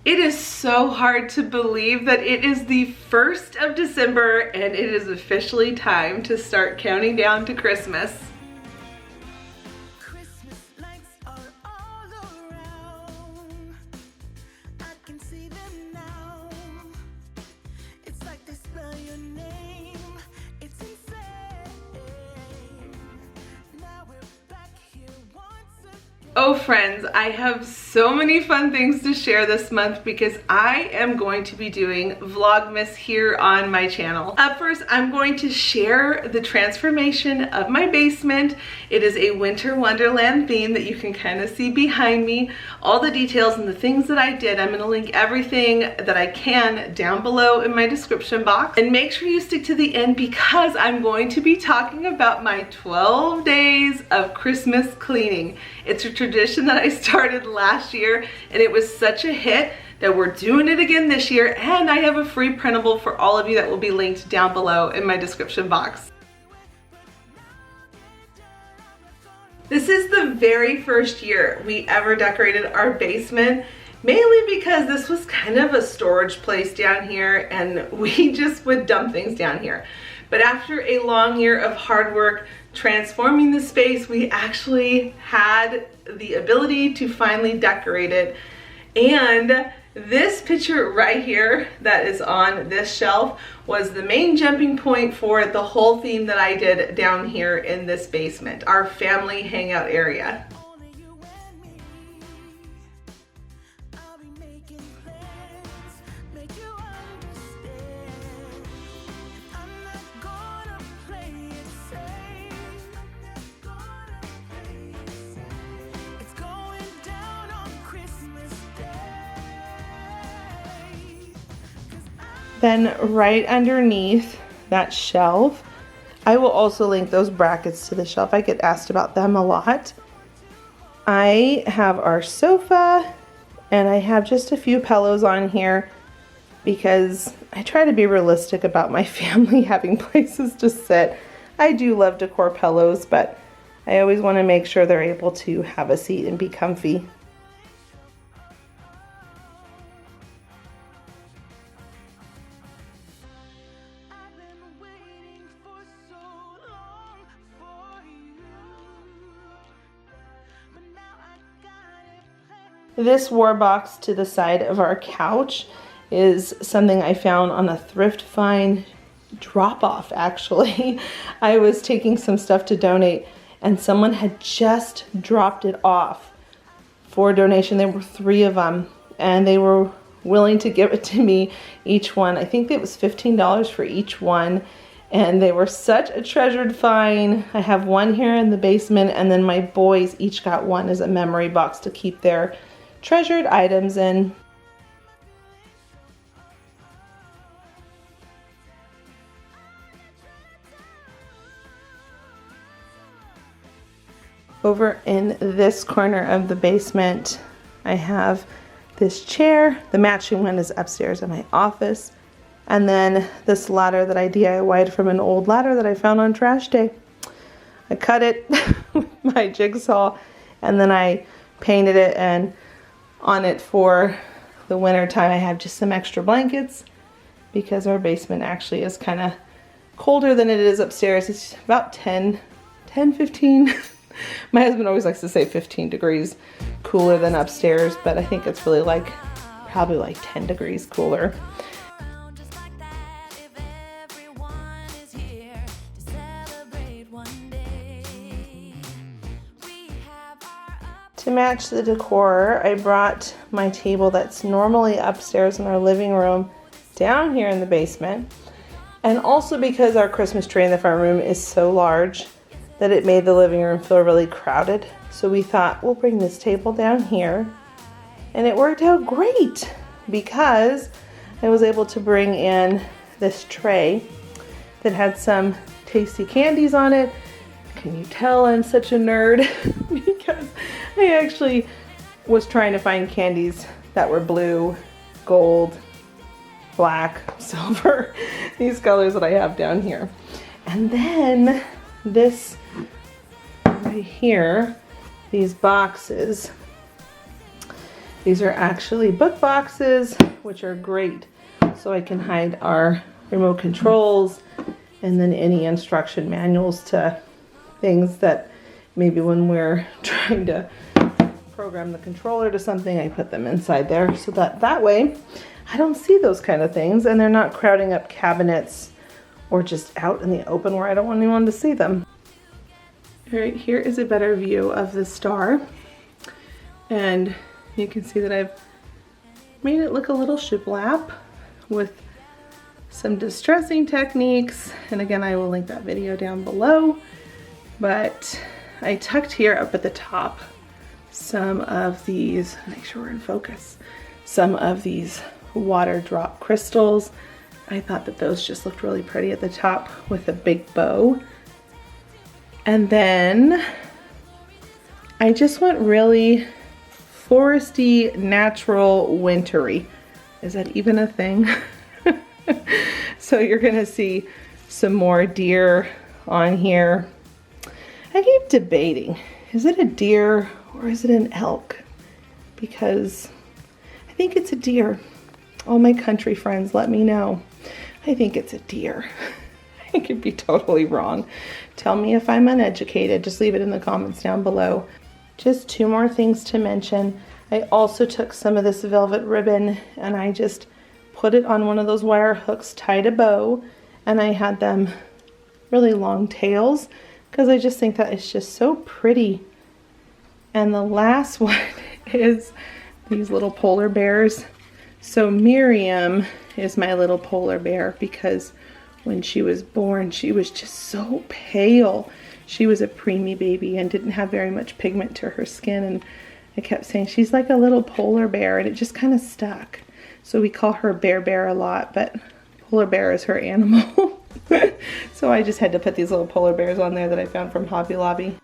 It is so hard to believe that it is the 1st of December and it is officially time to start counting down to Christmas. Oh friends, I have so many fun things to share this month because I am going to be doing Vlogmas here on my channel. Up first, I'm going to share the transformation of my basement. It is a winter wonderland theme that you can kind of see behind me. All the details and the things that I did, I'm going to link everything that I can down below in my description box. And make sure you stick to the end because I'm going to be talking about my 12 days of Christmas cleaning. It's a tradition that I started last year and it was such a hit that we're doing it again this year, and I have a free printable for all of you that will be linked down below in my description box. This is the very first year we ever decorated our basement, mainly because this was kind of a storage place down here and we just would dump things down here. But after a long year of hard work transforming the space, we actually had the ability to finally decorate it. And this picture right here that is on this shelf was the main jumping point for the whole theme that I did down here in this basement, our family hangout area. Then right underneath that shelf, I will also link those brackets to the shelf. I get asked about them a lot. I have our sofa and I have just a few pillows on here because I try to be realistic about my family having places to sit. I do love decor pillows, but I always want to make sure they're able to have a seat and be comfy. This war box to the side of our couch is something I found on a thrift find drop-off actually. I was taking some stuff to donate and someone had just dropped it off for donation. There were 3 of them and they were willing to give it to me, each one. I think it was $15 for each one. And they were such a treasured find. I have one here in the basement and then my boys each got one as a memory box to keep their treasured items in. Over in this corner of the basement, I have this chair. The matching one is upstairs in my office. And then this ladder that I DIY'd from an old ladder that I found on trash day. I cut it with my jigsaw and then I painted it, and on it for the winter time I have just some extra blankets because our basement actually is kind of colder than it is upstairs. It's about 15. My husband always likes to say 15 degrees cooler than upstairs, but I think it's really like probably like 10 degrees cooler. To match the decor, I brought my table that's normally upstairs in our living room down here in the basement. And also because our Christmas tree in the front room is so large that it made the living room feel really crowded. So we thought we'll bring this table down here. And it worked out great because I was able to bring in this tray that had some tasty candies on it. Can you tell I'm such a nerd? Because I actually was trying to find candies that were blue, gold, black, silver, these colors that I have down here. And then this right here, these boxes, These are actually book boxes, which are great. So I can hide our remote controls and then any instruction manuals to things that maybe when we're trying to program the controller to something, I put them inside there so that way I don't see those kind of things and they're not crowding up cabinets or just out in the open where I don't want anyone to see them. All right, here is a better view of the star. And you can see that I've made it look a little shiplap with some distressing techniques. And again, I will link that video down below. But I tucked here up at the top some of these, make sure we're in focus, some of these water drop crystals. I thought that those just looked really pretty at the top with a big bow. And then I just went really foresty, natural, wintry. Is that even a thing? So you're gonna see some more deer on here. I keep debating, is it a deer or is it an elk? Because I think it's a deer. All my country friends, let me know. I think it's a deer. I could be totally wrong. Tell me if I'm uneducated. Just leave it in the comments down below. Just two more things to mention. I also took some of this velvet ribbon and I just put it on one of those wire hooks, tied a bow, and I had them really long tails because I just think that it's just so pretty. And the last one is these little polar bears. So Miriam is my little polar bear because when she was born, she was just so pale. She was a preemie baby and didn't have very much pigment to her skin. And I kept saying, she's like a little polar bear, and it just kind of stuck. So we call her Bear Bear a lot, but polar bear is her animal. So I just had to put these little polar bears on there that I found from Hobby Lobby.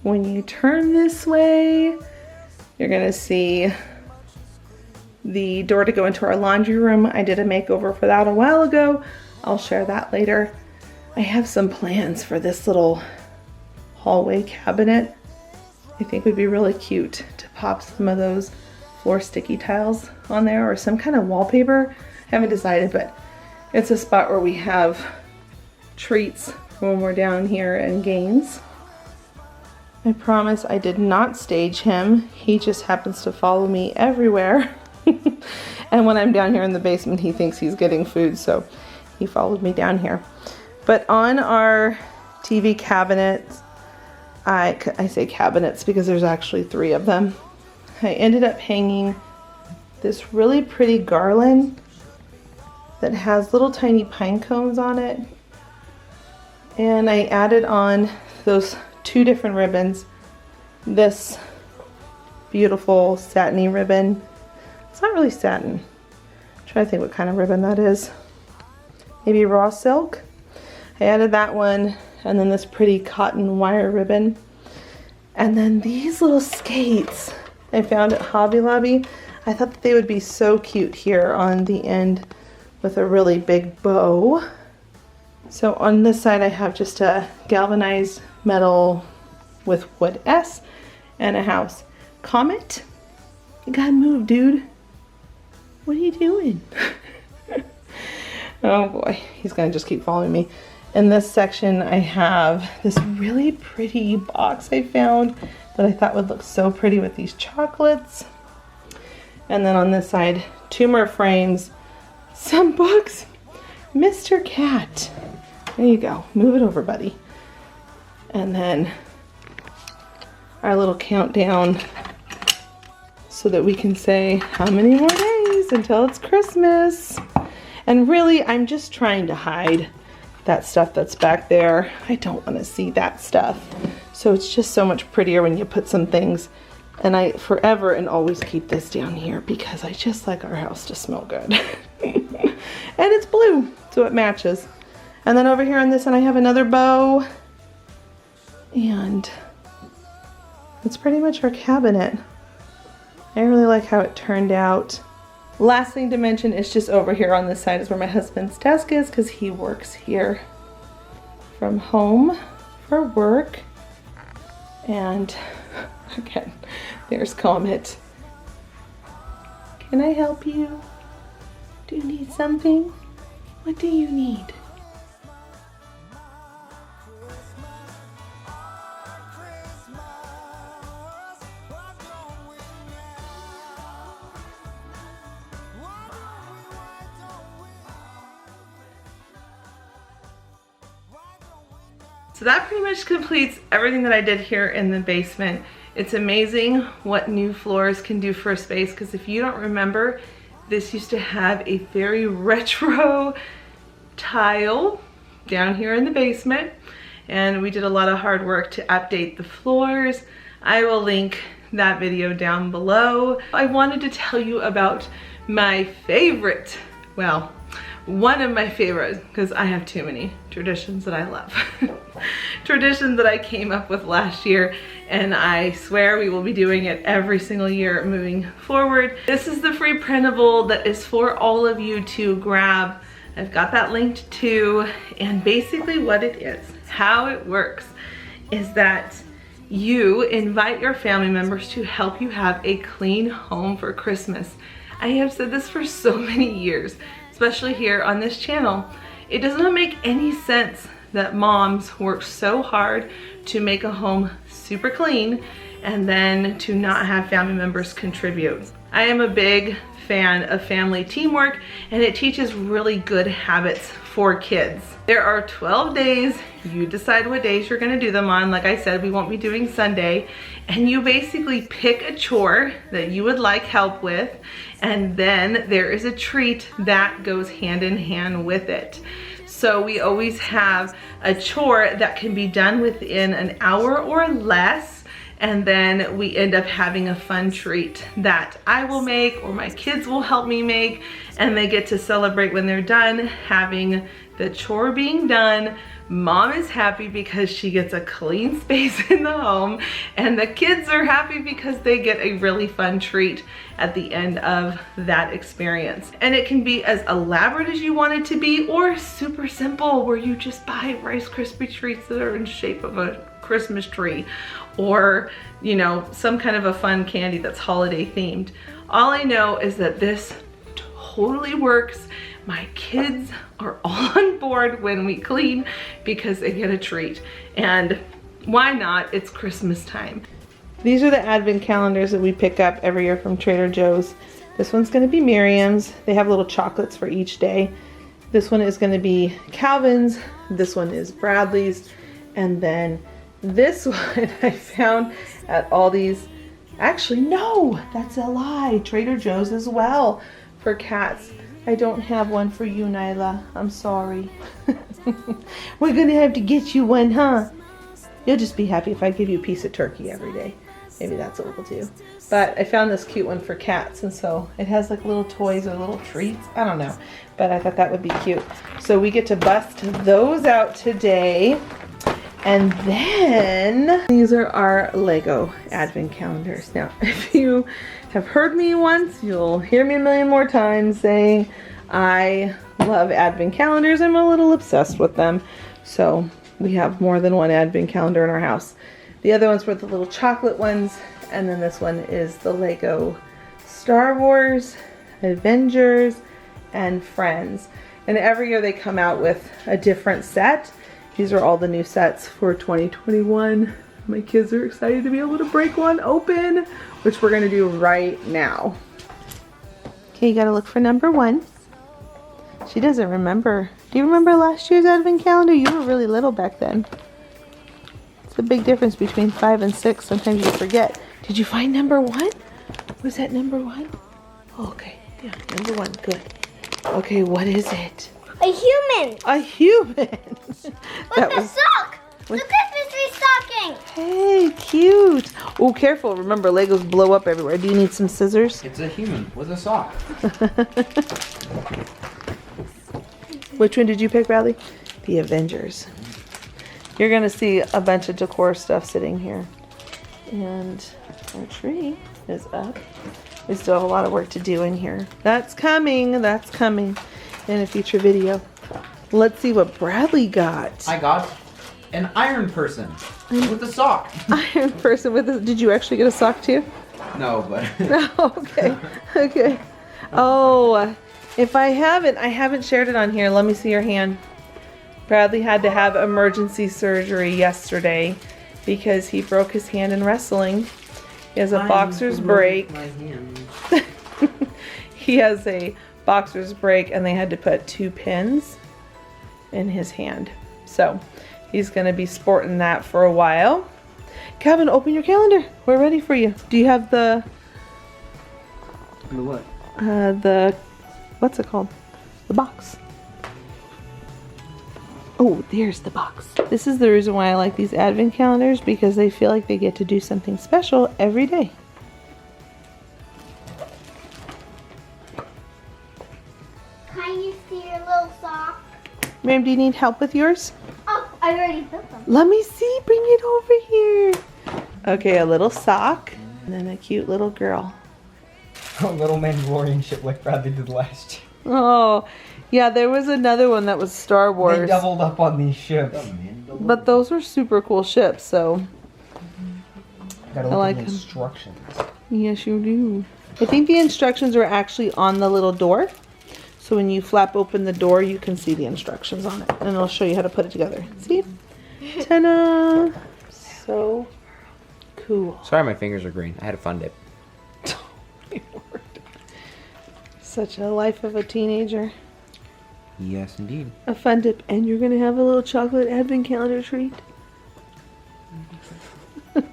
When you turn this way, you're gonna see the door to go into our laundry room. I did a makeover for that a while ago. I'll share that later. I have some plans for this little hallway cabinet. I think would be really cute to pop some of those floor sticky tiles on there or some kind of wallpaper. I haven't decided, but it's a spot where we have treats when we're down here in Gaines. I promise I did not stage him. He just happens to follow me everywhere. And when I'm down here in the basement, he thinks he's getting food, so he followed me down here. But on our TV cabinets, I say cabinets because there's actually 3 of them. I ended up hanging this really pretty garland that has little tiny pine cones on it. And I added on those 2 different ribbons. This beautiful satiny ribbon. It's not really satin. I'm trying to think what kind of ribbon that is. Maybe raw silk. I added that one, and then this pretty cotton wire ribbon. And then these little skates I found at Hobby Lobby. I thought that they would be so cute here on the end with a really big bow. So on this side I have just a galvanized metal with wood S and a house. Comet, you gotta move, dude. What are you doing? Oh boy, he's gonna just keep following me. In this section I have this really pretty box I found that I thought would look so pretty with these chocolates. And then on this side, 2 more frames, some books. Mr. Cat. There you go. Move it over, buddy. And then our little countdown so that we can say how many more days until it's Christmas. And really, I'm just trying to hide that stuff that's back there. I don't want to see that stuff. So it's just so much prettier when you put some things. And I forever and always keep this down here because I just like our house to smell good. And it's blue. so it matches. And then over here on this one I have another bow, and that's pretty much our cabinet. I really like how it turned out. Last thing to mention is just over here on this side is where my husband's desk is, because he works here from home for work. And again, there's Comet. Can I help you? Do you need something? What do you need? So that pretty much completes everything that I did here in the basement. It's amazing what new floors can do for a space, because if you don't remember, this used to have a very retro tile down here in the basement, and we did a lot of hard work to update the floors. I will link that video down below. I wanted to tell you about my favorite, well, one of my favorites, because I have too many traditions that I love. Traditions that I came up with last year, and I swear we will be doing it every single year moving forward. This is the free printable that is for all of you to grab. I've got that linked too, and basically what it is, how it works, is that you invite your family members to help you have a clean home for Christmas. I have said this for so many years, especially here on this channel. It does not make any sense that moms work so hard to make a home super clean and then to not have family members contribute. I am a big fan of family teamwork, and it teaches really good habits for kids. There are 12 days. You decide what days you're gonna do them on. Like I said, we won't be doing Sunday. And you basically pick a chore that you would like help with, and then there is a treat that goes hand in hand with it. So we always have a chore that can be done within an hour or less, and then we end up having a fun treat that I will make or my kids will help me make, and they get to celebrate when they're done having the chore being done. Mom is happy because she gets a clean space in the home, and the kids are happy because they get a really fun treat at the end of that experience. And it can be as elaborate as you want it to be, or super simple where you just buy Rice Krispie treats that are in shape of a Christmas tree, or you know, some kind of a fun candy that's holiday themed. All I know is that this totally works. My kids are all on board when we clean because they get a treat. And why not? It's Christmas time. These are the advent calendars that we pick up every year from Trader Joe's. This one's gonna be Miriam's. They have little chocolates for each day. This one is gonna be Calvin's. This one is Bradley's. And then this one I found at Aldi's. Actually, no, that's a lie. Trader Joe's as well for cats. I don't have one for you, Nyla. I'm sorry. We're gonna have to get you one, huh? You'll just be happy if I give you a piece of turkey every day. Maybe that's what we'll do. But I found this cute one for cats, and so it has like little toys or little treats. I don't know, but I thought that would be cute. So we get to bust those out today. And then these are our Lego advent calendars. Now, if you have heard me once, you'll hear me a million more times saying I love advent calendars. I'm a little obsessed with them. So we have more than one advent calendar in our house. The other ones were the little chocolate ones, and then this one is the Lego Star Wars, Avengers, and Friends. And every year they come out with a different set. These are all the new sets for 2021. My kids are excited to be able to break one open, which we're gonna do right now. Okay, you gotta look for number 1. She doesn't remember. Do you remember last year's advent calendar? You were really little back then. It's a big difference between 5 and 6. Sometimes you forget. Did you find number 1? Was that number 1? Oh, okay, yeah, number 1, good. Okay, what is it? A human. A human. Look, the sock. The Christmas tree stocking. Hey, cute. Oh, careful. Remember, Legos blow up everywhere. Do you need some scissors? It's a human with a sock. Which one did you pick, Bradley? The Avengers. You're gonna see a bunch of decor stuff sitting here. And our tree is up. We still have a lot of work to do in here. That's coming in a future video. Let's see what Bradley got. I got an iron person with a sock. Iron person with a, did you actually get a sock too? No, but. No, okay, okay. Oh, if I haven't shared it on here. Let me see your hand. Bradley had to have emergency surgery yesterday because he broke his hand in wrestling. He has a boxer's break. He has a boxer's break and they had to put 2 pins in his hand. So he's gonna be sporting that for a while. Kevin, open your calendar. We're ready for you. Do you have the what? What's it called? The box. Oh, there's the box. This is the reason why I like these advent calendars, because they feel like they get to do something special every day. Can you see your little sock? Ma'am, do you need help with yours? Oh, I already built them. Let me see. Bring it over here. Okay, a little sock and then a cute little girl. A little Mandalorian ship like Bradley did last year. Oh, yeah, there was another one that was Star Wars. They doubled up on these ships. But those were super cool ships, so. Gotta I look like at the them. instructions. Yes, you do. I think the instructions are actually on the little door. So when you flap open the door, you can see the instructions on it. And it'll show you how to put it together. See? Ta-da! So cool. Sorry, my fingers are green. I had a fun dip. Such a life of a teenager. Yes, indeed. A fun dip. And you're going to have a little chocolate advent calendar treat. And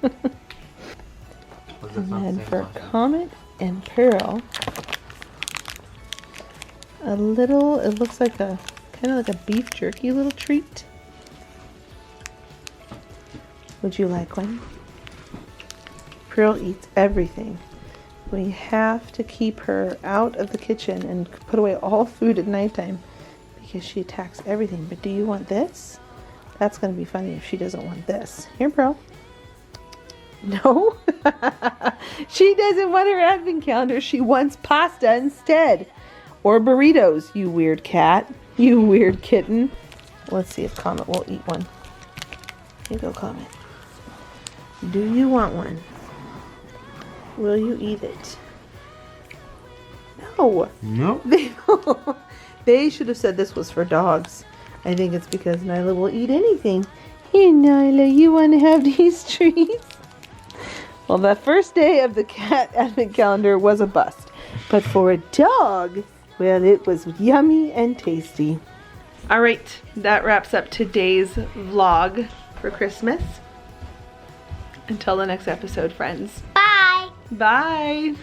then for Comet and Pearl, a little, it looks like a, kind of like a beef jerky little treat. Would you like one? Pearl eats everything. We have to keep her out of the kitchen and put away all food at nighttime because she attacks everything. But do you want this? That's going to be funny if she doesn't want this. Here, Pearl. No? She doesn't want her advent calendar. She wants pasta instead. Or burritos, you weird cat. You weird kitten. Let's see if Comet will eat one. Here you go, Comet. Do you want one? Will you eat it? No. Nope. They should have said this was for dogs. I think it's because Nyla will eat anything. Here, Nyla, you want to have these treats? Well, the first day of the cat advent calendar was a bust. But for a dog, well, it was yummy and tasty. All right, that wraps up today's vlog for Christmas. Until the next episode, friends. Bye. Bye.